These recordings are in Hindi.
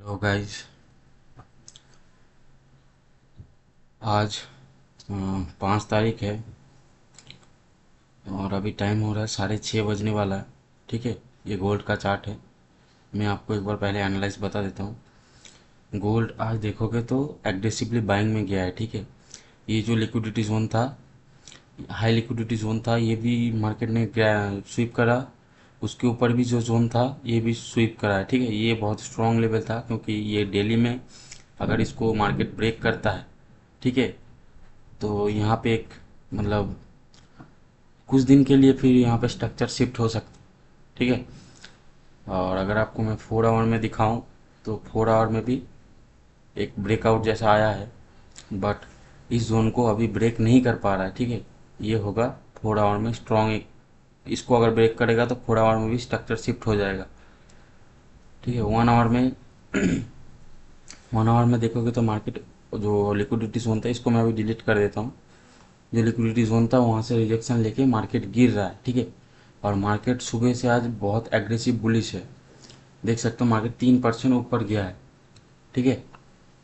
Hello guys. आज 5 तारीख है और अभी टाइम हो रहा है 6:30 बजने वाला है। ठीक है, ये गोल्ड का चार्ट है। मैं आपको एक बार पहले एनालाइज बता देता हूँ। गोल्ड आज देखोगे तो एग्रेसिवली बाइंग में गया है। ठीक है, ये जो लिक्विडिटी जोन था, हाई लिक्विडिटी जोन था, ये भी मार्केट ने स्वीप करा। उसके ऊपर भी जो जोन था ये भी स्वीप करा है। ठीक है, ये बहुत स्ट्रॉन्ग लेवल था क्योंकि ये डेली में अगर इसको मार्केट ब्रेक करता है, ठीक है, तो यहाँ पे एक मतलब कुछ दिन के लिए फिर यहाँ पे स्ट्रक्चर शिफ्ट हो सकता है। ठीक है, और अगर आपको मैं 4 आवर में दिखाऊं तो 4 आवर में भी एक ब्रेकआउट जैसा आया है, बट इस जोन को अभी ब्रेक नहीं कर पा रहा है। ठीक है, ये होगा 4 आवर में स्ट्रॉन्ग एक, इसको अगर ब्रेक करेगा तो 4 आवर में भी स्ट्रक्चर शिफ्ट हो जाएगा। ठीक है, 1 आवर में 1 आवर में देखोगे तो मार्केट जो लिक्विडिटी जोन था इसको मैं अभी डिलीट कर देता हूँ। जो लिक्विडिटी जोन था वहाँ से रिजेक्शन लेके मार्केट गिर रहा है। ठीक है, और मार्केट सुबह से आज बहुत एग्रेसिव बुलिश है। देख सकते हो मार्केट 3% ऊपर गया है। ठीक है,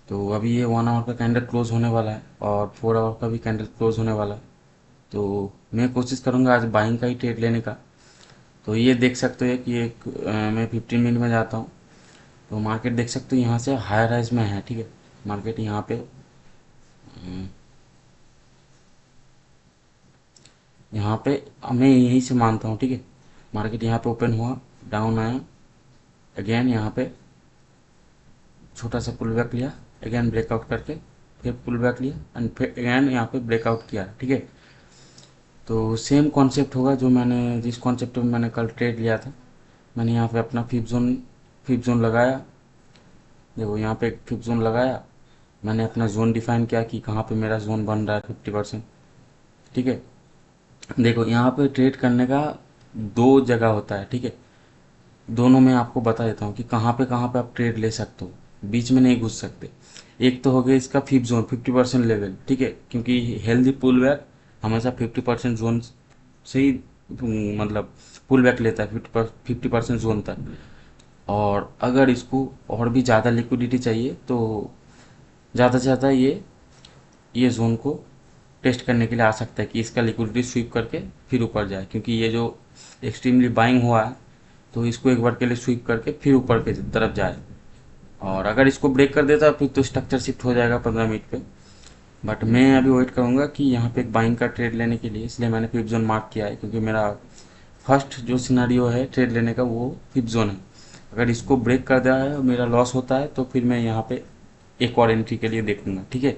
तो अभी ये 1 आवर का कैंडल क्लोज होने वाला है और 4 आवर का भी कैंडल क्लोज होने वाला है। तो मैं कोशिश करूँगा आज बाइंग का ही ट्रेड लेने का। तो ये देख सकते हो कि एक मैं 15 मिनट में जाता हूँ तो मार्केट देख सकते हो यहाँ से हायर राइज में है। ठीक है, मार्केट यहाँ पे यहाँ पे मैं यहीं से मानता हूँ। ठीक है, मार्केट यहाँ पे ओपन हुआ, डाउन आया, अगेन यहाँ पे छोटा सा पुल बैक लिया, अगेन ब्रेकआउट करके फिर पुल बैक लिया एंड फिर अगेन यहाँ पे ब्रेकआउट किया। ठीक है, तो सेम कॉन्सेप्ट होगा जो मैंने जिस कॉन्सेप्ट में मैंने कल ट्रेड लिया था। मैंने यहाँ पे अपना फिफ्थ जोन लगाया। देखो यहाँ पे फिफ्थ जोन लगाया, मैंने अपना जोन डिफाइन किया कि कहाँ पे मेरा जोन बन रहा है 50%। ठीक है, देखो यहाँ पे ट्रेड करने का दो जगह होता है। ठीक है, दोनों में आपको बता देता हूँ कि कहाँ पे आप ट्रेड ले सकते हो, बीच में नहीं घुस सकते। एक तो हो गया इसका फिफ्थ जोन 50% लेवल। ठीक है, क्योंकि हेल्दी पुल बैक हमेशा 50% जोन से ही मतलब पुल बैक लेता है 50% जोन तक। और अगर इसको और भी ज़्यादा लिक्विडिटी चाहिए तो ज़्यादा से ज़्यादा ये जोन को टेस्ट करने के लिए आ सकता है कि इसका लिक्विडिटी स्वीप करके फिर ऊपर जाए, क्योंकि ये जो एक्सट्रीमली बाइंग हुआ है तो इसको एक बार के लिए स्वीप करके फिर ऊपर की तरफ जाए। और अगर इसको ब्रेक कर देता फिर तो स्ट्रक्चर शिफ्ट हो जाएगा 15 मिनट पे। बट मैं अभी वेट करूंगा कि यहाँ पे एक बाइंग का ट्रेड लेने के लिए, इसलिए मैंने फिफ्थ जोन मार्क किया है क्योंकि मेरा फर्स्ट जो सिनारियो है ट्रेड लेने का वो फिफ्थ जोन है। अगर इसको ब्रेक कर दिया है और मेरा लॉस होता है तो फिर मैं यहाँ पे एक और एंट्री के लिए देखूंगा। ठीक है,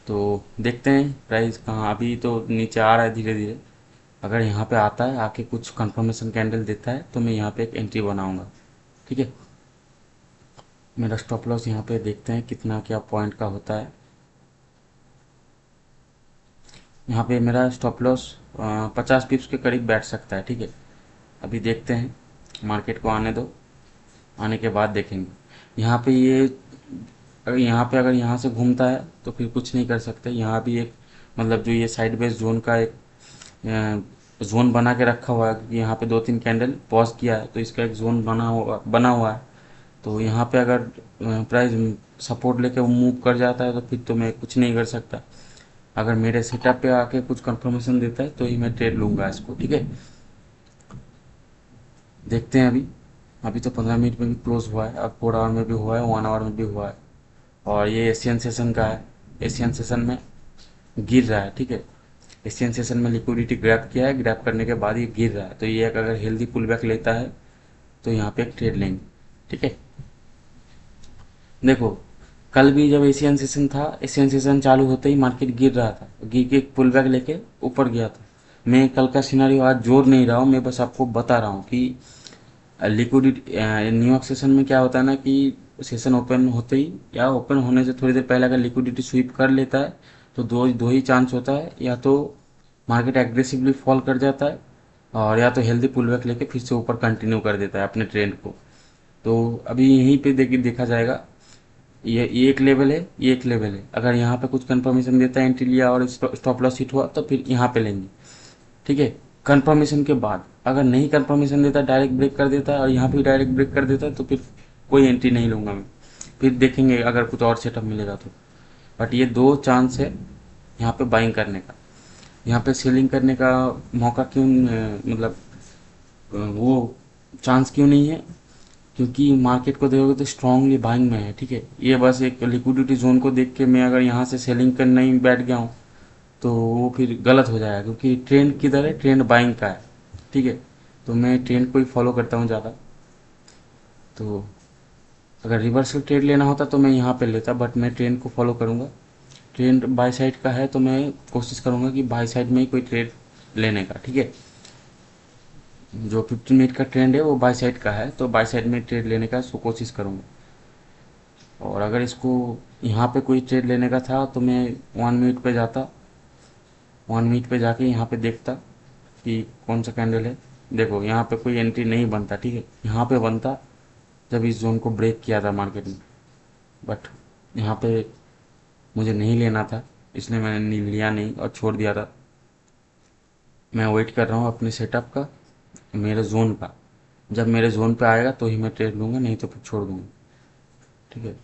तो देखते हैं प्राइस कहाँ, अभी तो नीचे आ रहा है धीरे धीरे। अगर यहाँ पे आता है, आके कुछ कंफर्मेशन कैंडल देता है तो मैं यहाँ पे एक एंट्री बनाऊंगा। ठीक है, मेरा स्टॉप लॉस यहाँ पे देखते हैं कितना क्या पॉइंट का होता है। यहाँ पे मेरा स्टॉप लॉस 50 पिप्स के करीब बैठ सकता है। ठीक है, अभी देखते हैं, मार्केट को आने दो, आने के बाद देखेंगे। यहाँ पे ये अगर यहाँ से घूमता है तो फिर कुछ नहीं कर सकते। यहाँ भी एक मतलब जो ये साइड बेस जोन का एक जोन बना के रखा हुआ है, क्योंकि यहाँ पे 2-3 कैंडल पॉज किया है तो इसका एक जोन बना हुआ है। तो यहाँ पे अगर प्राइस सपोर्ट लेके वो मूव कर जाता है तो फिर तो मैं कुछ नहीं कर सकता। अगर मेरे सेटअप पे आके कुछ कंफर्मेशन देता है तो ही मैं ट्रेड लूंगा इसको। ठीक है, देखते हैं अभी। अभी तो 15 मिनट में भी क्लोज हुआ है, अब 4 आवर में भी हुआ है, 1 आवर में भी हुआ है। और ये एशियन सेशन का है, एशियन सेशन में गिर रहा है। ठीक है, एशियन सेशन में लिक्विडिटी ग्रैब किया है, ग्रैब करने के बाद ये गिर रहा है, तो ये एक अगर हेल्दी पुल बैक लेता है तो यहाँ पे एक ट्रेड लेंगे। ठीक है, देखो कल भी जब एशियन सेशन था, एशियन सेशन चालू होते ही मार्केट गिर रहा था, गिर के एक पुल बैक लेके ऊपर गया था। मैं कल का सिनारियो आज जोड़ नहीं रहा हूँ, मैं बस आपको बता रहा हूँ कि लिक्विडिटी न्यूयॉर्क सेशन में क्या होता है ना कि सेशन ओपन होते ही या ओपन होने से थोड़ी देर पहले अगर लिक्विडिटी स्वीप कर लेता है तो दो दो ही चांस होता है, या तो मार्केट एग्रेसिवली फॉल कर जाता है और या तो हेल्दी पुल बैक लेके फिर से ऊपर कंटिन्यू कर देता है अपने ट्रेंड को। तो अभी यहीं पे देखा जाएगा। ये एक लेवल है, ये एक लेवल है। अगर यहाँ पे कुछ कंफर्मेशन देता है, एंट्री लिया और स्टॉप लॉस हिट हुआ तो फिर यहाँ पे लेंगे। ठीक है, कंफर्मेशन के बाद अगर नहीं कंफर्मेशन देता, डायरेक्ट ब्रेक कर देता है और यहाँ पे डायरेक्ट ब्रेक कर देता है तो फिर कोई एंट्री नहीं लूंगा मैं। फिर देखेंगे अगर कुछ और सेटअप मिलेगा तो। बट ये दो चांस है यहाँ पे बाइंग करने का। यहाँ पे सेलिंग करने का मौका क्यों मतलब वो चांस क्यों नहीं है, क्योंकि मार्केट को देखोगे तो स्ट्रांगली बाइंग में है। ठीक है, ये बस एक लिक्विडिटी जोन को देख के मैं अगर यहाँ से सेलिंग करने ही बैठ गया हूँ तो वो फिर गलत हो जाएगा, क्योंकि ट्रेंड किधर है, ट्रेंड बाइंग का है। ठीक है, तो मैं ट्रेंड को ही फॉलो करता हूँ ज़्यादा। तो अगर रिवर्सल ट्रेड लेना होता तो मैं यहाँ पे लेता, बट मैं ट्रेंड को फॉलो करूँगा। ट्रेंड बाय साइड का है तो मैं कोशिश करूँगा कि बाय साइड में ही कोई ट्रेड लेने का। ठीक है, जो 15 मिनट का ट्रेंड है वो बाय साइड का है, तो बाय साइड में ट्रेड लेने का सो कोशिश करूँगा। और अगर इसको यहाँ पे कोई ट्रेड लेने का था तो मैं 1 मिनट पे जाता, 1 मिनट पे जाके यहाँ पे देखता कि कौन सा कैंडल है। देखो यहाँ पे कोई एंट्री नहीं बनता। ठीक है, यहाँ पे बनता जब इस जोन को ब्रेक किया था मार्केट में, बट यहाँ पे मुझे नहीं लेना था, इसलिए मैंने लिया नहीं और छोड़ दिया था। मैं वेट कर रहा हूँ अपने सेटअप का, मेरे जोन का। जब मेरे जोन पे आएगा तो ही मैं ट्रेड लूँगा, नहीं तो फिर छोड़ दूँगा। ठीक है,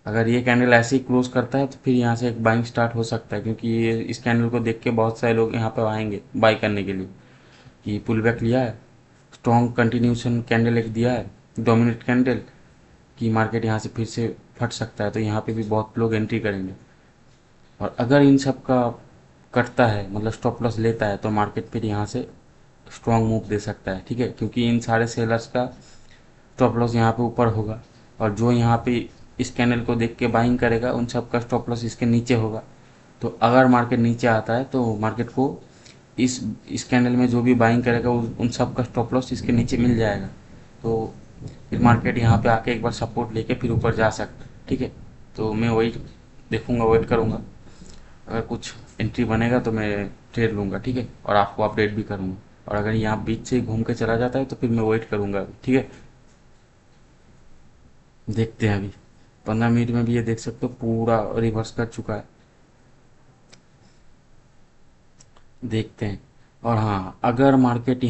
अगर ये कैंडल ऐसे ही क्लोज करता है तो फिर यहाँ से एक बाइंग स्टार्ट हो सकता है, क्योंकि ये इस कैंडल को देख के बहुत सारे लोग यहाँ पे आएंगे बाई करने के लिए कि पुल बैक लिया है, स्ट्रॉन्ग कंटिन्यूशन कैंडल एक दिया है, डोमिनेट कैंडल, कि मार्केट यहाँ से फिर से फट सकता है, तो यहाँ पे भी बहुत लोग एंट्री करेंगे। और अगर इन सब का कटता है, मतलब स्टॉप लॉस लेता है, तो मार्केट फिर यहाँ से स्ट्रॉन्ग मूव दे सकता है। ठीक है, क्योंकि इन सारे सेलर्स का स्टॉप लॉस यहाँ पे ऊपर होगा, और जो यहाँ पे इस कैंडल को देख के बाइंग करेगा उन सब का स्टॉप लॉस इसके नीचे होगा। तो अगर मार्केट नीचे आता है तो मार्केट को इस कैंडल में जो भी बाइंग करेगा उन सब का स्टॉप लॉस इसके नीचे मिल जाएगा। तो फिर मार्केट यहाँ पे आके एक बार सपोर्ट लेके फिर ऊपर जा सकता है। ठीक है, तो मैं वही देखूंगा, वेट करूंगा। अगर कुछ एंट्री बनेगा तो मैं ट्रेड लूंगा। ठीक है, और आपको अपडेट भी करूंगा। और अगर यहाँ बीच से घूम के चला जाता है तो फिर मैं वेट करूंगा। ठीक है, देखते हैं। अभी 15 मिनट में भी ये देख सकते हो पूरा रिवर्स कर चुका है, देखते हैं। और हाँ, अगर मार्केट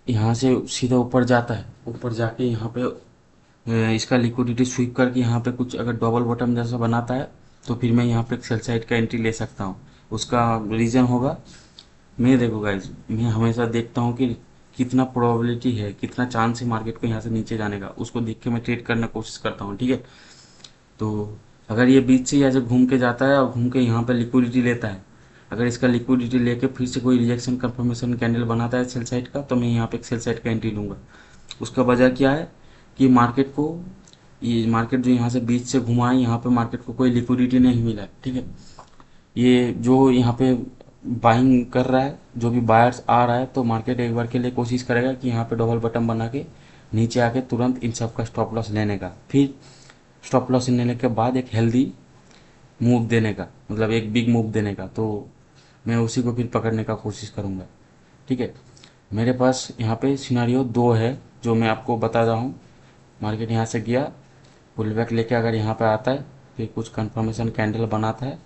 यहाँ से सीधा ऊपर जाता है, ऊपर जाके यहाँ पे इसका लिक्विडिटी स्वीप करके यहाँ पे कुछ अगर डबल बॉटम जैसा बनाता है तो फिर मैं यहाँ पे एक सेल साइड का एंट्री ले सकता हूँ। उसका रीज़न होगा, मैं देखो गाइज, मैं हमेशा देखता हूँ कि कितना प्रोबेबिलिटी है, कितना चांस है मार्केट को यहाँ से नीचे जाने का, उसको देख के मैं ट्रेड करने की कोशिश करता हूँ। ठीक है, तो अगर ये बीच से ऐसे घूम के जाता है और घूम के यहाँ पे लिक्विडिटी लेता है, अगर इसका लिक्विडिटी लेके फिर से कोई रिजेक्शन कंफर्मेशन कैंडल बनाता है सेल साइड का, तो मैं यहाँ पे एक सेल साइड का एंट्री लूँगा। उसका वजह क्या है कि मार्केट को, ये मार्केट जो यहाँ से बीच से घुमा है, यहाँ पे मार्केट को कोई लिक्विडिटी नहीं मिला है। ठीक है, ये जो यहाँ पे बाइंग कर रहा है, जो भी बायर्स आ रहा है, तो मार्केट एक बार के लिए कोशिश करेगा कि यहाँ पे डबल बटन बना के नीचे आके तुरंत इन सब का स्टॉप लॉस लेने का, फिर स्टॉप लॉस लेने के बाद एक हेल्दी मूव देने का, मतलब एक बिग मूव देने का। तो मैं उसी को फिर पकड़ने का कोशिश करूँगा। ठीक है, मेरे पास यहाँ पे सिनारियो दो है जो मैं आपको बता रहा हूँ। मार्केट यहाँ से गया, पुल बैक लेके अगर यहाँ पे आता है, फिर कुछ कंफर्मेशन कैंडल बनाता है,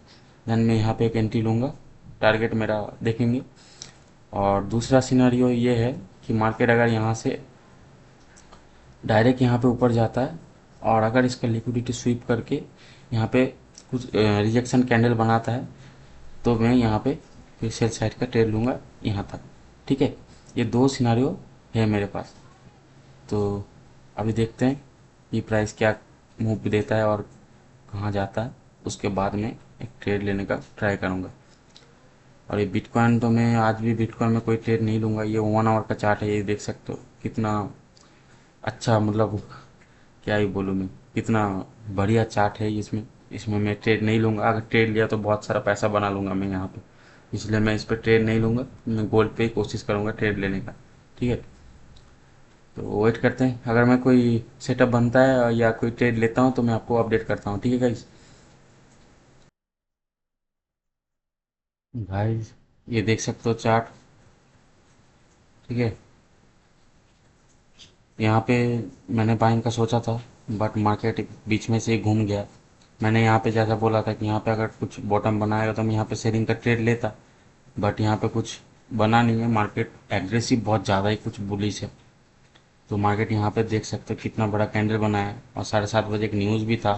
देन मैं यहाँ पे एक एंट्री लूँगा, टारगेट मेरा देखेंगे। और दूसरा सिनारियो ये है कि मार्केट अगर यहाँ से डायरेक्ट यहाँ पे ऊपर जाता है और अगर इसका लिक्विडिटी स्वीप करके यहाँ पे कुछ रिजेक्शन कैंडल बनाता है, तो मैं यहाँ पे फिर सेल साइड का ट्रेड लूँगा यहाँ तक। ठीक है, ये दो सिनारियो है मेरे पास। तो अभी देखते हैं कि प्राइस क्या मूव देता है और कहाँ जाता है, उसके बाद में एक ट्रेड लेने का ट्राई करूँगा। और ये बिटकॉइन तो मैं आज भी बिटकॉइन में कोई ट्रेड नहीं लूँगा। ये 1 आवर का चार्ट है, ये देख सकते हो कितना अच्छा, मतलब क्या ही बोलूँ मैं, कितना बढ़िया चार्ट है इसमें। इसमें मैं ट्रेड नहीं लूँगा, अगर ट्रेड लिया तो बहुत सारा पैसा बना लूँगा मैं यहाँ पे, इसलिए मैं इस पर ट्रेड नहीं लूँगा। मैं गोल्ड पे ही कोशिश करूँगा ट्रेड लेने का। ठीक है, तो वेट करते हैं, अगर मैं कोई सेटअप बनता है या कोई ट्रेड लेता हूँ तो मैं आपको अपडेट करता हूँ। ठीक है गाइस। गाइस, ये देख सकते हो चार्ट। ठीक है, यहाँ पे मैंने बाइंग का सोचा था, बट मार्केट बीच में से ही घूम गया। मैंने यहाँ पे जैसा बोला था कि यहाँ पे अगर कुछ बॉटम बनाएगा तो मैं यहाँ पे सेलिंग का ट्रेड लेता, बट यहाँ पे कुछ बना नहीं है। मार्केट एग्रेसिव बहुत ज़्यादा ही कुछ बुलिश है। तो मार्केट यहाँ पे देख सकते हो कितना बड़ा कैंडल बना है, और 7:30 बजे एक न्यूज़ भी था,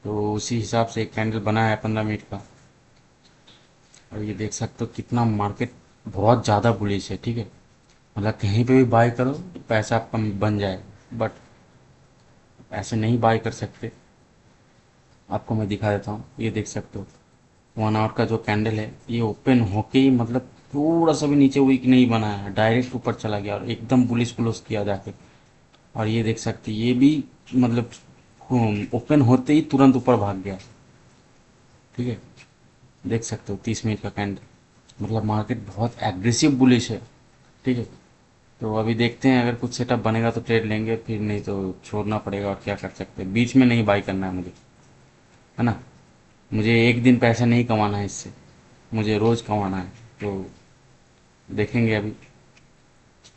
तो उसी हिसाब से एक कैंडल बना है 15 मिनट का। और ये देख सकते हो कितना मार्केट बहुत ज़्यादा बुलिश है, ठीक है। मतलब कहीं पे भी बाय करो पैसा आपका बन जाए, बट ऐसे नहीं बाय कर सकते। आपको मैं दिखा देता हूँ, ये देख सकते हो 1 आवर का जो कैंडल है, ये ओपन होके ही मतलब थोड़ा सा भी नीचे वीक नहीं बना है, डायरेक्ट ऊपर चला गया और एकदम बुलिश क्लोज किया जाके। और ये देख सकते ये भी मतलब ओपन होते ही तुरंत ऊपर भाग गया, ठीक है। देख सकते हो 30 मिनट का कैंडल, मतलब मार्केट बहुत एग्रेसिव बुलिश है, ठीक है। तो अभी देखते हैं, अगर कुछ सेटअप बनेगा तो ट्रेड लेंगे, फिर नहीं तो छोड़ना पड़ेगा, और क्या कर सकते हैं। बीच में नहीं बाई करना है मुझे, है ना। मुझे एक दिन पैसा नहीं कमाना है इससे, मुझे रोज़ कमाना है। तो देखेंगे अभी,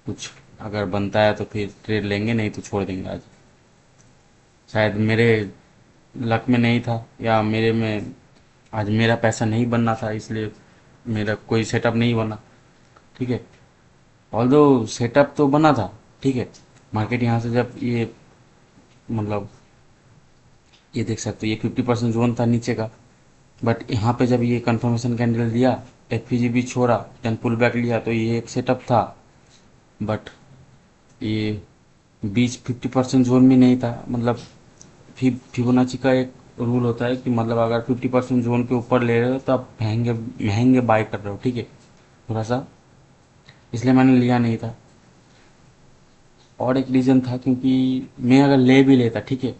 कुछ अगर बनता है तो फिर ट्रेड लेंगे, नहीं तो छोड़ देंगे आज। शायद मेरे लक में नहीं था, या मेरे में आज मेरा पैसा नहीं बनना था, इसलिए मेरा कोई सेटअप नहीं बना, ठीक है। ऑल्दो सेटअप तो बना था, ठीक है। मार्केट यहाँ से जब ये मतलब ये देख सकते हो ये 50% जोन था नीचे का, बट यहाँ पे जब ये कंफर्मेशन कैंडल दिया, एफपीजी भी छोड़ा, देन पुल बैक लिया, तो ये एक सेटअप था। बट ये बीच 50% जोन में नहीं था, मतलब फिबोनाची का एक रूल होता है कि मतलब अगर 50% जोन के ऊपर ले रहे हो तो आप महंगे महंगे बाय कर रहे हो, ठीक है। थोड़ा सा इसलिए मैंने लिया नहीं था। और एक रीज़न था क्योंकि मैं अगर ले भी लेता, ठीक है,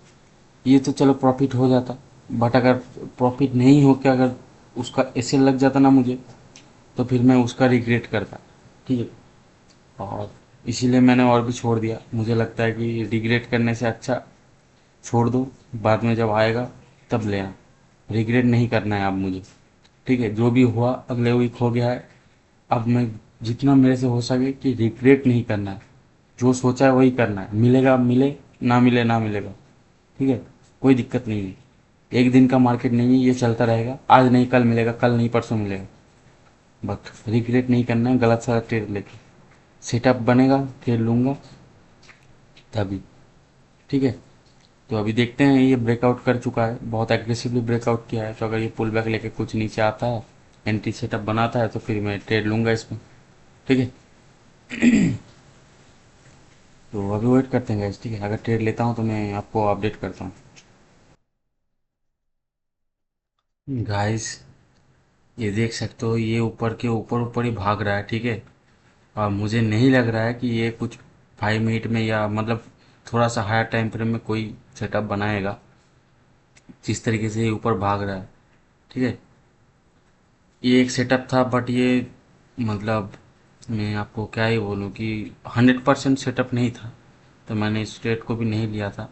ये तो चलो प्रॉफिट हो जाता, बट अगर प्रॉफिट नहीं हो के अगर उसका ऐसे लग जाता ना मुझे, तो फिर मैं उसका रिग्रेट करता, ठीक है। और इसीलिए मैंने और भी छोड़ दिया। मुझे लगता है कि रिग्रेट करने से अच्छा छोड़ दो, बाद में जब आएगा तब लेना। रिग्रेट नहीं करना है अब मुझे, ठीक है। जो भी हुआ अगले वीक हो गया है, अब मैं जितना मेरे से हो सके कि रिग्रेट नहीं करना है। जो सोचा है वही करना है, मिलेगा मिले, ना मिले ना मिलेगा, ठीक है। कोई दिक्कत नहीं है, एक दिन का मार्केट नहीं है, ये चलता रहेगा। आज नहीं कल मिलेगा, कल नहीं परसों मिलेगा, बट रिग्रेट नहीं करना है गलत सा ट्रेड लेके। सेटअप बनेगा ट्रेड लूँगा तभी, ठीक है। तो अभी देखते हैं, ये ब्रेकआउट कर चुका है, बहुत एग्रेसिवली ब्रेकआउट किया है, तो अगर ये पुल बैक लेके कुछ नीचे आता है, एंटी सेटअप बनाता है, तो फिर मैं ट्रेड लूँगा इसमें, ठीक है। तो अभी वेट करते हैं गाइस, ठीक है। अगर ट्रेड लेता हूँ तो मैं आपको अपडेट करता हूँ। गाइस ये देख सकते हो ये ऊपर के ऊपर ऊपर ही भाग रहा है, ठीक है। और मुझे नहीं लग रहा है कि ये कुछ 5 मिनट में या मतलब थोड़ा सा हायर टाइम फ्रेम में कोई सेटअप बनाएगा, जिस तरीके से ये ऊपर भाग रहा है, ठीक है। ये एक सेटअप था, बट ये मतलब मैं आपको क्या ही बोलूँ कि 100% सेटअप नहीं था, तो मैंने इस ट्रेड को भी नहीं लिया था।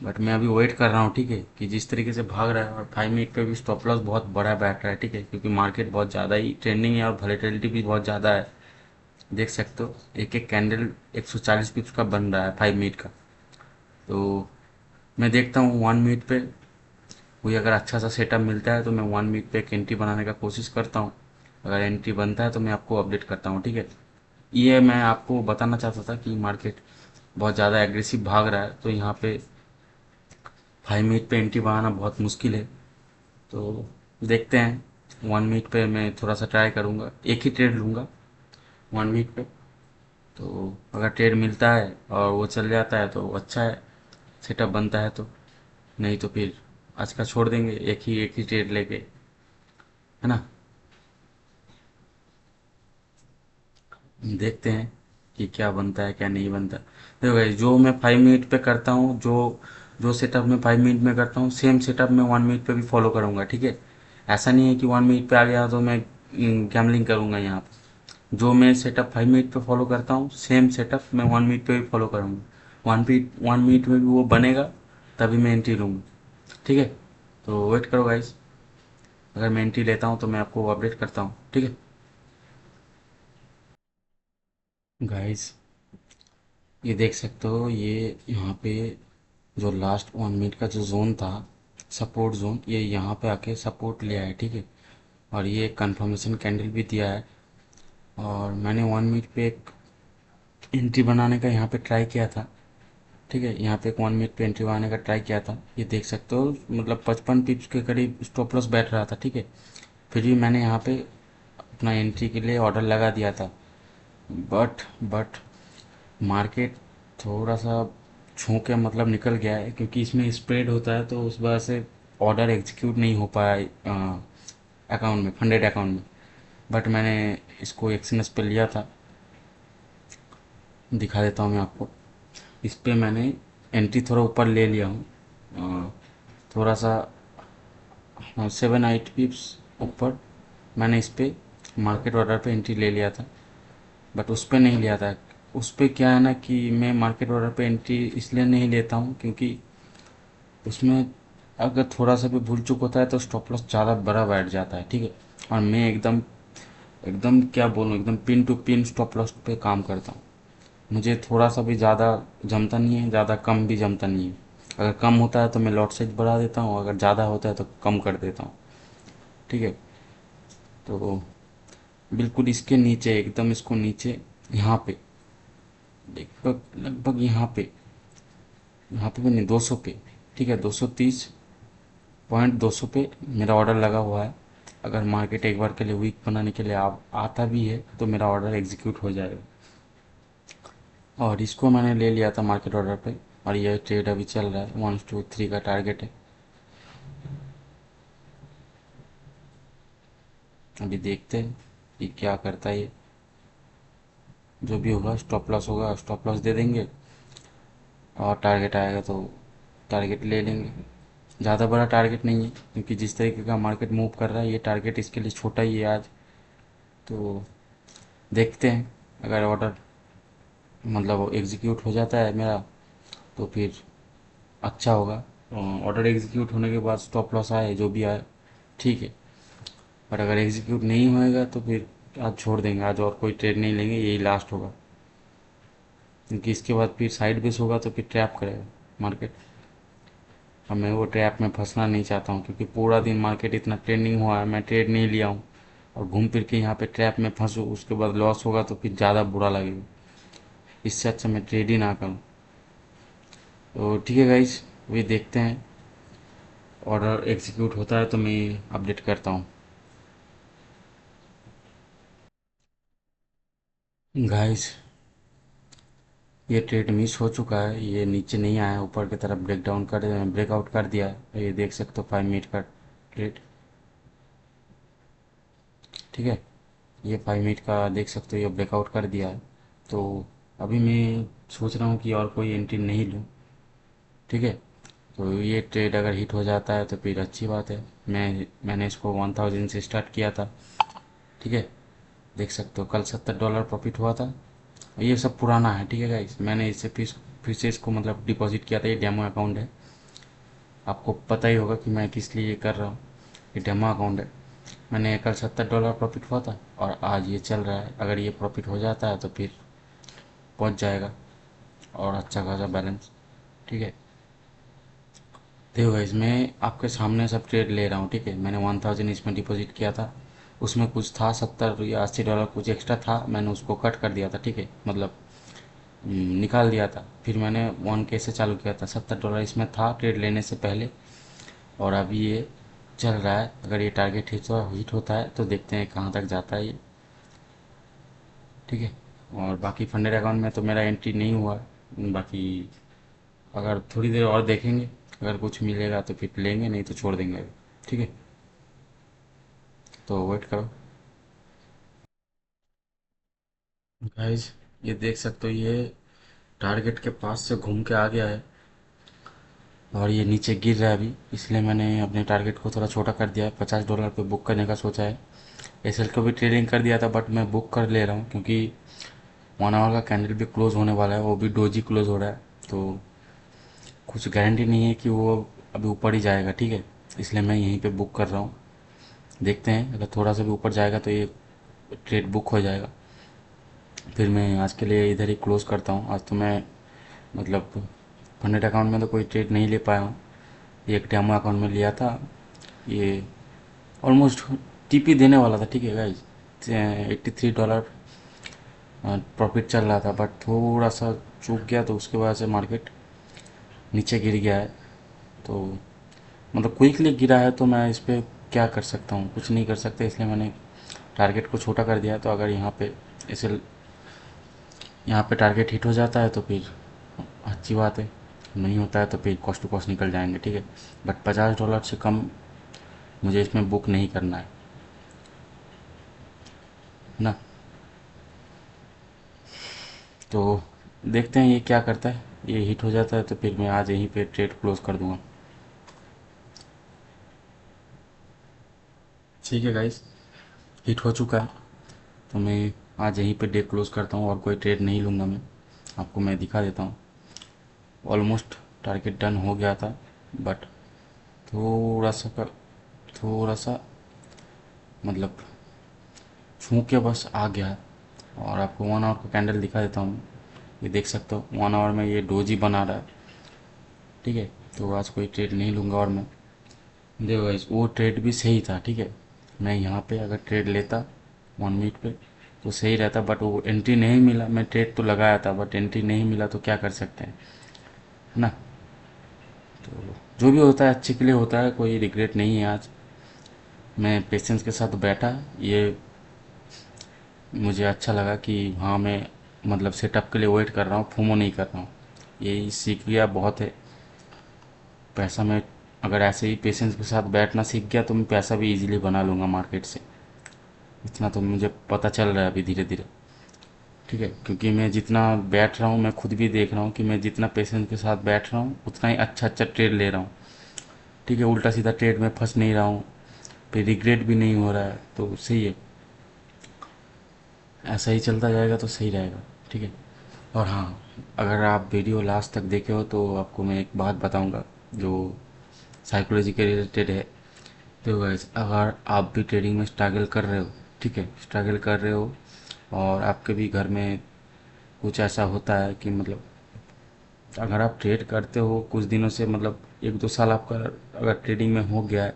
बट मैं अभी वेट कर रहा हूँ, ठीक है, कि जिस तरीके से भाग रहा है, और 5 मिनट पे भी स्टॉप लॉस बहुत बड़ा बैठ रहा है, ठीक है, क्योंकि मार्केट बहुत ज़्यादा ही ट्रेंडिंग है और वॉलेटिलिटी भी बहुत ज़्यादा है। देख सकते हो एक एक कैंडल 140 पिप्स का बन रहा है 5 मिनट का। तो मैं देखता हूँ 1 मिनट पे कोई अगर अच्छा सा सेटअप मिलता है तो मैं 1 मिनट पे एक एंट्री बनाने का कोशिश करता हूँ। अगर एंट्री बनता है तो मैं आपको अपडेट करता हूँ, ठीक है। ये मैं आपको बताना चाहता था कि मार्केट बहुत ज़्यादा एग्रेसिव भाग रहा है, तो यहाँ पे 5 मिनट पे एंट्री बनाना बहुत मुश्किल है। तो देखते हैं, 1 मिनट पे मैं थोड़ा सा ट्राई करूँगा, एक ही ट्रेड लूँगा 1 मिनट पे। तो अगर ट्रेड मिलता है और वो चल जाता है तो अच्छा है, सेटअप बनता है तो, नहीं तो फिर आज का छोड़ देंगे, एक ही ट्रेड लेके, है ना। देखते हैं कि क्या बनता है क्या नहीं बनता। देखो भाई, जो मैं 5 मिनट पे करता हूँ, जो जो सेटअप मैं 5 मिनट में करता हूँ, सेम सेटअप मैं 1 मिनट पे भी फॉलो करूँगा, ठीक है। ऐसा नहीं है कि 1 मिनट पे आ गया तो मैं गैमलिंग करूँगा यहाँ पे। जो मैं सेटअप 5 मिनट पे फॉलो करता हूँ, सेम सेटअप मैं 1 मिनट पे भी फॉलो करूँगा। 1 मिनट में भी वो बनेगा, तभी मैं एंट्री लूँगा, ठीक है। तो वेट करो गाइस, अगर मैं एंट्री लेता हूँ तो मैं आपको अपडेट करता हूँ, ठीक है। गाइस ये देख सकते हो, ये यहाँ पे जो लास्ट 1 मिनट का जो जोन था, सपोर्ट जोन, ये यहाँ पे आके सपोर्ट लिया है, ठीक है। और ये कंफर्मेशन कैंडल भी दिया है, और मैंने 1 मिनट पे एक एंट्री बनाने का यहाँ पे ट्राई किया था। ठीक है, यहाँ पे एक 1 मिनट पे एंट्री बनाने का ट्राई किया था, ये देख सकते हो, मतलब 55 पिप्स के करीब स्टॉप लॉस बैठ रहा था। ठीक है, फिर भी मैंने यहाँ पे अपना एंट्री के लिए ऑर्डर लगा दिया था। बट मार्केट थोड़ा सा छू के मतलब निकल गया है, क्योंकि इसमें स्प्रेड होता है, तो उस वजह से ऑर्डर एग्जीक्यूट नहीं हो पाया अकाउंट में, फंडेड अकाउंट में। बट मैंने इसको एक्सएनएस पे लिया था, दिखा देता हूँ मैं आपको। इस पे मैंने एंट्री थोड़ा ऊपर ले लिया हूँ, थोड़ा सा 7-8 पिप्स ऊपर मैंने इस पे मार्केट ऑर्डर पे एंट्री ले लिया था। बट उस पे नहीं लिया था। उस पे क्या है ना कि मैं मार्केट ऑर्डर पे एंट्री इसलिए नहीं लेता हूँ क्योंकि उसमें अगर थोड़ा सा भी भूल चूक होता है तो स्टॉप लॉस ज़्यादा बड़ा बैठ जाता है। ठीक है, और मैं एकदम एकदम क्या बोलूँ, एकदम pin to pin stop loss पे काम करता हूँ। मुझे थोड़ा सा भी ज़्यादा जमता नहीं है, ज़्यादा कम भी जमता नहीं है। अगर कम होता है तो मैं लॉट साइज बढ़ा देता हूँ, अगर ज़्यादा होता है तो कम कर देता हूँ। ठीक है, तो बिल्कुल इसके नीचे, एकदम इसको नीचे, यहाँ पे लगभग लगभग यहाँ पे भी नहीं, 200 पे। ठीक है, 230.200 पे मेरा ऑर्डर लगा हुआ है। अगर मार्केट एक बार के लिए वीक बनाने के लिए आता भी है तो मेरा ऑर्डर एग्जीक्यूट हो जाएगा। और इसको मैंने ले लिया था मार्केट ऑर्डर पे, और ये ट्रेड अभी चल रहा है, 1-2-3 का टारगेट है। अभी देखते हैं कि क्या करता है ये। जो भी होगा, स्टॉप लॉस होगा स्टॉप लॉस दे देंगे, और टारगेट आएगा तो टारगेट ले लेंगे। ज़्यादा बड़ा टारगेट नहीं है, क्योंकि जिस तरीके का मार्केट मूव कर रहा है ये टारगेट इसके लिए छोटा ही है आज। तो देखते हैं, अगर ऑर्डर मतलब एग्जीक्यूट हो जाता है मेरा तो फिर अच्छा होगा। ऑर्डर एग्जीक्यूट होने के बाद स्टॉप लॉस आए जो भी आए, ठीक है। पर अगर एग्जीक्यूट नहीं होएगा तो फिर आज छोड़ देंगे, आज और कोई ट्रेड नहीं लेंगे, यही लास्ट होगा। क्योंकि इसके बाद फिर साइड बेस होगा तो फिर ट्रैप करेगा मार्केट, और मैं वो ट्रैप में फंसना नहीं चाहता हूँ। क्योंकि पूरा दिन मार्केट इतना ट्रेंडिंग हुआ है, मैं ट्रेड नहीं लिया हूँ, और घूम फिर के यहाँ पे ट्रैप में फंसूँ, उसके बाद लॉस होगा तो फिर ज़्यादा बुरा लगेगा। इससे अच्छा मैं ट्रेड ही ना करूँ। तो ठीक है गाइस, वही देखते हैं, ऑर्डर एग्जीक्यूट होता है तो मैं अपडेट करता हूँ। गाइस, ये ट्रेड मिस हो चुका है, ये नीचे नहीं आया, ऊपर की तरफ ब्रेकआउट कर दिया है। ये देख सकते हो 5 मिनट का ट्रेड। ठीक है, ये 5 मिनट का देख सकते हो, ये ब्रेकआउट कर दिया है। तो अभी मैं सोच रहा हूँ कि और कोई एंट्री नहीं लूँ। ठीक है, तो ये ट्रेड अगर हिट हो जाता है तो फिर अच्छी बात है। मैंने इसको 1000 से स्टार्ट किया था। ठीक है, देख सकते हो कल $70 प्रॉफिट हुआ था। ये सब पुराना है, ठीक है गाइस, मैंने इससे फिर से इसको मतलब डिपॉजिट किया था। ये डेमो अकाउंट है, आपको पता ही होगा कि मैं किस लिए ये कर रहा हूँ। ये डेमो अकाउंट है। मैंने कल $70 प्रॉफिट हुआ था, और आज ये चल रहा है। अगर ये प्रॉफिट हो जाता है तो फिर पहुंच जाएगा, और अच्छा खासा बैलेंस। ठीक है, देखो गाइस, मैं आपके सामने सब ट्रेड ले रहा हूँ। ठीक है, मैंने 1000 इसमें डिपॉजिट किया था, उसमें कुछ था $70 या $80 कुछ एक्स्ट्रा था, मैंने उसको कट कर दिया था। ठीक है, मतलब निकाल दिया था। फिर मैंने 1K से चालू किया था, $70 इसमें था ट्रेड लेने से पहले, और अभी ये चल रहा है। अगर ये टारगेट हिट होता है तो देखते हैं कहाँ तक जाता है ये। ठीक है, और बाकी फंडेड अकाउंट में तो मेरा एंट्री नहीं हुआ। बाकी अगर थोड़ी देर और देखेंगे, अगर कुछ मिलेगा तो फिर लेंगे, नहीं तो छोड़ देंगे। ठीक है, तो वेट करो गाइस। ये देख सकते हो, ये टारगेट के पास से घूम के आ गया है, और ये नीचे गिर रहा है अभी, इसलिए मैंने अपने टारगेट को थोड़ा छोटा कर दिया है। $50 पे बुक करने का सोचा है। एसएल को भी ट्रेडिंग कर दिया था, बट मैं बुक कर ले रहा हूँ क्योंकि 1 आवर का कैंडल भी क्लोज होने वाला है, वो भी डोजी क्लोज हो रहा है। तो कुछ गारंटी नहीं है कि वो अभी ऊपर ही जाएगा। ठीक है, इसलिए मैं यहीं पे बुक कर रहा हूँ। देखते हैं, अगर थोड़ा सा भी ऊपर जाएगा तो ये ट्रेड बुक हो जाएगा। फिर मैं आज के लिए इधर ही क्लोज करता हूँ। आज तो मैं मतलब फंडेड अकाउंट में तो कोई ट्रेड नहीं ले पाया हूँ। ये एक डेमो अकाउंट में लिया था। ये ऑलमोस्ट टीपी देने वाला था। ठीक है गाइज, $83 प्रॉफिट चल रहा था, बट थोड़ा सा चूक गया तो उसके वजह से मार्केट नीचे गिर गया है। तो मतलब क्विकली गिरा है तो मैं इस पर क्या कर सकता हूँ, कुछ नहीं कर सकता, इसलिए मैंने टारगेट को छोटा कर दिया। तो अगर यहाँ पे टारगेट हिट हो जाता है तो फिर अच्छी बात है, नहीं होता है तो फिर कॉस्ट टू कॉस्ट निकल जाएंगे, ठीक है। बट $50 से कम मुझे इसमें बुक नहीं करना है ना। तो देखते हैं ये क्या करता है। ये हिट हो जाता है तो फिर मैं आज यहीं पे ट्रेड क्लोज कर दूंगा। ठीक है गाइस, हिट हो चुका है तो मैं आज यहीं पे डे क्लोज करता हूँ और कोई ट्रेड नहीं लूँगा। मैं आपको मैं दिखा देता हूँ, ऑलमोस्ट टारगेट डन हो गया था, बट थोड़ा सा थोड़ा सा मतलब छू के बस आ गया। और आपको 1 आवर का कैंडल दिखा देता हूँ, ये देख सकते हो 1 आवर में ये डोजी बना रहा है, ठीक है। तो आज कोई ट्रेड नहीं लूँगा। और मैं देखो गाइस, वो ट्रेड भी सही था, ठीक है। मैं यहाँ पे अगर ट्रेड लेता 1 मिनट पे तो सही रहता, बट वो एंट्री नहीं मिला। मैं ट्रेड तो लगाया था बट एंट्री नहीं मिला, तो क्या कर सकते हैं, है ना। तो जो भी होता है अच्छे के लिए होता है, कोई रिग्रेट नहीं है। आज मैं पेशेंस के साथ बैठा, ये मुझे अच्छा लगा कि हाँ मैं मतलब सेटअप के लिए वेट कर रहा हूँ, फोमो नहीं कर रहा हूँ। यही सीख गया बहुत है। पैसा मैं अगर ऐसे ही पेशेंस के साथ बैठना सीख गया तो मैं पैसा भी इजीली बना लूँगा मार्केट से। इतना तो मुझे पता चल रहा है अभी धीरे धीरे, ठीक है। क्योंकि मैं जितना बैठ रहा हूँ, मैं खुद भी देख रहा हूँ कि मैं जितना पेशेंस के साथ बैठ रहा हूँ उतना ही अच्छा अच्छा ट्रेड ले रहा हूँ, ठीक है। उल्टा सीधा ट्रेड में फंस नहीं रहा हूँ, फिर रिग्रेट भी नहीं हो रहा है, तो सही है। ऐसा ही चलता जाएगा तो सही रहेगा, ठीक है। और हाँ, अगर आप वीडियो लास्ट तक देखे हो तो आपको मैं एक बात बताऊंगा जो साइकोलॉजी के रिलेटेड है। तो गाइस, अगर आप भी ट्रेडिंग में स्ट्रगल कर रहे हो, ठीक है, स्ट्रगल कर रहे हो और आपके भी घर में कुछ ऐसा होता है कि मतलब अगर आप ट्रेड करते हो कुछ दिनों से, मतलब 1-2 साल आपका अगर ट्रेडिंग में हो गया है,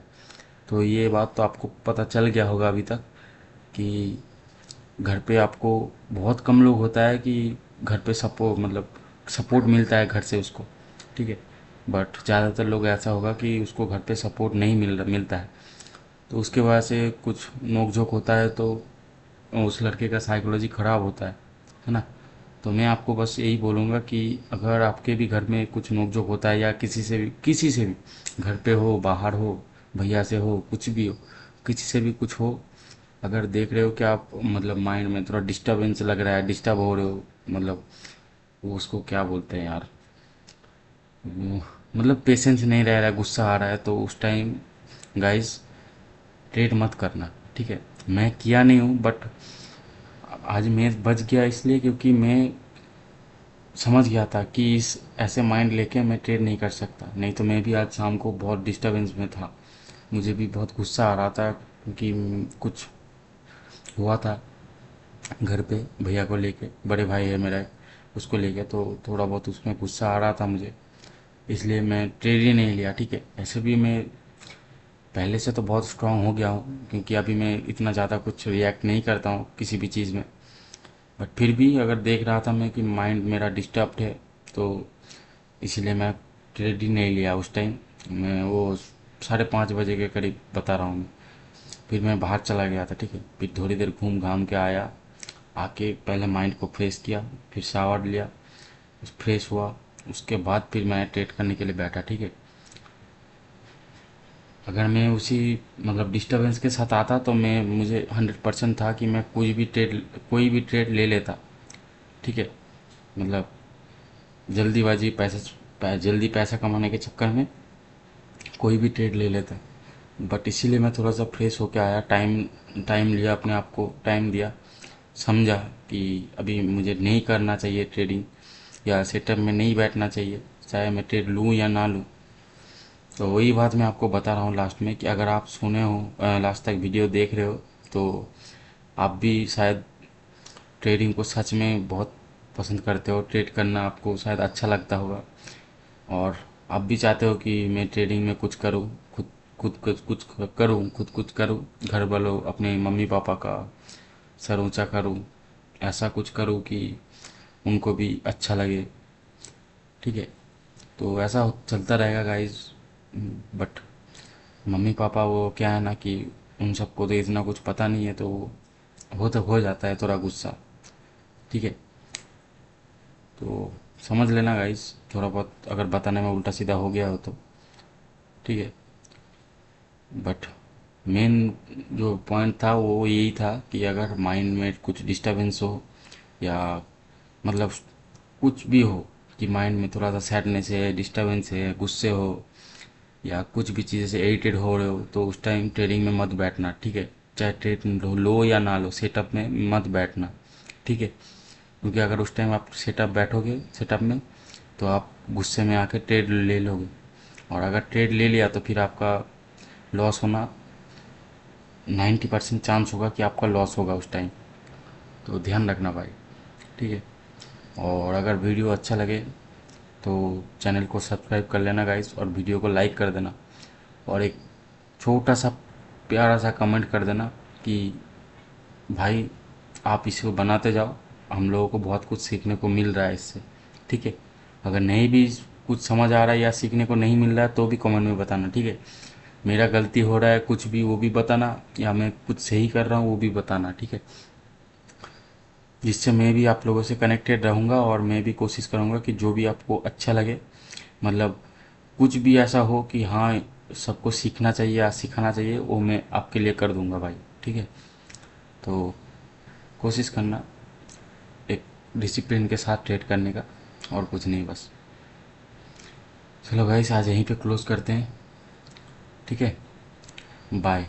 तो ये बात तो आपको पता चल गया होगा अभी तक कि घर पे आपको बहुत कम लोग होता है कि घर पे सपोर्ट मिलता है घर से उसको, ठीक है। बट ज़्यादातर लोग ऐसा होगा कि उसको घर पे सपोर्ट नहीं मिलता है, तो उसके वजह से कुछ नोक झोंक होता है, तो उस लड़के का साइकोलॉजी ख़राब होता है ना। तो मैं आपको बस यही बोलूँगा कि अगर आपके भी घर में कुछ नोक झोंक होता है या किसी से भी घर पे हो बाहर हो, भैया से हो, कुछ भी हो, किसी से भी कुछ हो, अगर देख रहे हो कि आप मतलब माइंड में थोड़ा डिस्टरबेंस लग रहा है, डिस्टर्ब हो रहे हो, मतलब वो उसको क्या बोलते हैं यार, मतलब पेशेंस नहीं रह रहा है, गुस्सा आ रहा है, तो उस टाइम गाइस ट्रेड मत करना, ठीक है। मैं किया नहीं हूँ, बट आज मैं बच गया इसलिए क्योंकि मैं समझ गया था कि इस ऐसे माइंड लेके मैं ट्रेड नहीं कर सकता, नहीं तो मैं भी आज शाम को बहुत डिस्टरबेंस में था। मुझे भी बहुत गुस्सा आ रहा था क्योंकि कुछ हुआ था घर पे भैया को लेके, बड़े भाई है मेरा, उसको लेके, तो थोड़ा बहुत उसमें गुस्सा आ रहा था मुझे, इसलिए मैं ट्रेड ही नहीं लिया, ठीक है। ऐसे भी मैं पहले से तो बहुत स्ट्रांग हो गया हूँ क्योंकि अभी मैं इतना ज़्यादा कुछ रिएक्ट नहीं करता हूँ किसी भी चीज़ में। बट फिर भी अगर देख रहा था मैं कि माइंड मेरा डिस्टर्ब्ड है, तो इसलिए मैं ट्रेड ही नहीं लिया उस टाइम। मैं वो 5:30 बजे के करीब बता रहा हूँ मैं। फिर मैं बाहर चला गया था, ठीक है। फिर थोड़ी देर घूम घाम के आया, आके पहले माइंड को फ्रेश किया, फिर शावर लिया, फ्रेश हुआ, उसके बाद फिर मैं ट्रेड करने के लिए बैठा, ठीक है। अगर मैं उसी मतलब डिस्टरबेंस के साथ आता तो मैं मुझे 100% था कि मैं कोई भी ट्रेड ले लेता, ठीक है। मतलब जल्दी पैसा कमाने के चक्कर में कोई भी ट्रेड ले लेता, बट इसीलिए मैं थोड़ा सा फ्रेश होके आया, टाइम टाइम लिया, अपने आप को टाइम दिया, समझा कि अभी मुझे नहीं करना चाहिए ट्रेडिंग, या सेटअप में नहीं बैठना चाहिए, चाहे मैं ट्रेड लूँ या ना लूँ। तो वही बात मैं आपको बता रहा हूँ लास्ट में कि अगर आप सुने हो लास्ट तक वीडियो देख रहे हो तो आप भी शायद ट्रेडिंग को सच में बहुत पसंद करते हो, ट्रेड करना आपको शायद अच्छा लगता होगा, और आप भी चाहते हो कि मैं ट्रेडिंग में कुछ करूँ, खुद खुद कुछ करूँ, घर वालों अपने मम्मी पापा का सर ऊंचा करूँ, ऐसा कुछ करूँ कि उनको भी अच्छा लगे, ठीक है। तो ऐसा चलता रहेगा गाइस। बट मम्मी पापा वो क्या है ना कि उन सबको तो इतना कुछ पता नहीं है, तो तो हो जाता है थोड़ा गुस्सा, ठीक है। तो समझ लेना गाइस, थोड़ा बहुत अगर बताने में उल्टा सीधा हो गया हो तो, ठीक है। बट मेन जो पॉइंट था वो यही था कि अगर माइंड में कुछ डिस्टरबेंस हो, या मतलब कुछ भी हो, कि माइंड में थोड़ा सा सैडनेस है, डिस्टरबेंस है, गुस्से हो, या कुछ भी चीज़ से इरिटेट हो रहे हो, तो उस टाइम ट्रेडिंग में मत बैठना, ठीक है। चाहे ट्रेड लो या ना लो, सेटअप में मत बैठना, ठीक है। क्योंकि अगर उस टाइम आप बैठोगे सेटअप में, तो आप गुस्से में आके ट्रेड ले लोगे, और अगर ट्रेड ले लिया तो फिर आपका लॉस होना 90% चांस होगा कि आपका लॉस होगा उस टाइम। तो ध्यान रखना भाई, ठीक है। और अगर वीडियो अच्छा लगे तो चैनल को सब्सक्राइब कर लेना गाइस, और वीडियो को लाइक कर देना, और एक छोटा सा प्यारा सा कमेंट कर देना कि भाई आप इसको बनाते जाओ, हम लोगों को बहुत कुछ सीखने को मिल रहा है इससे, ठीक है। अगर नहीं भी कुछ समझ आ रहा है या सीखने को नहीं मिल रहा है तो भी कमेंट में बताना, ठीक है। मेरा गलती हो रहा है कुछ भी वो भी बताना, या मैं कुछ सही कर रहा हूँ वो भी बताना, ठीक है। जिससे मैं भी आप लोगों से कनेक्टेड रहूँगा, और मैं भी कोशिश करूँगा कि जो भी आपको अच्छा लगे, मतलब कुछ भी ऐसा हो कि हाँ सबको सीखना चाहिए या सिखाना चाहिए, वो मैं आपके लिए कर दूँगा भाई, ठीक है। तो कोशिश करना एक डिसिप्लिन के साथ ट्रेड करने का, और कुछ नहीं बस। चलो गाइस, आज यहीं पे क्लोज करते हैं, ठीक है। बाय।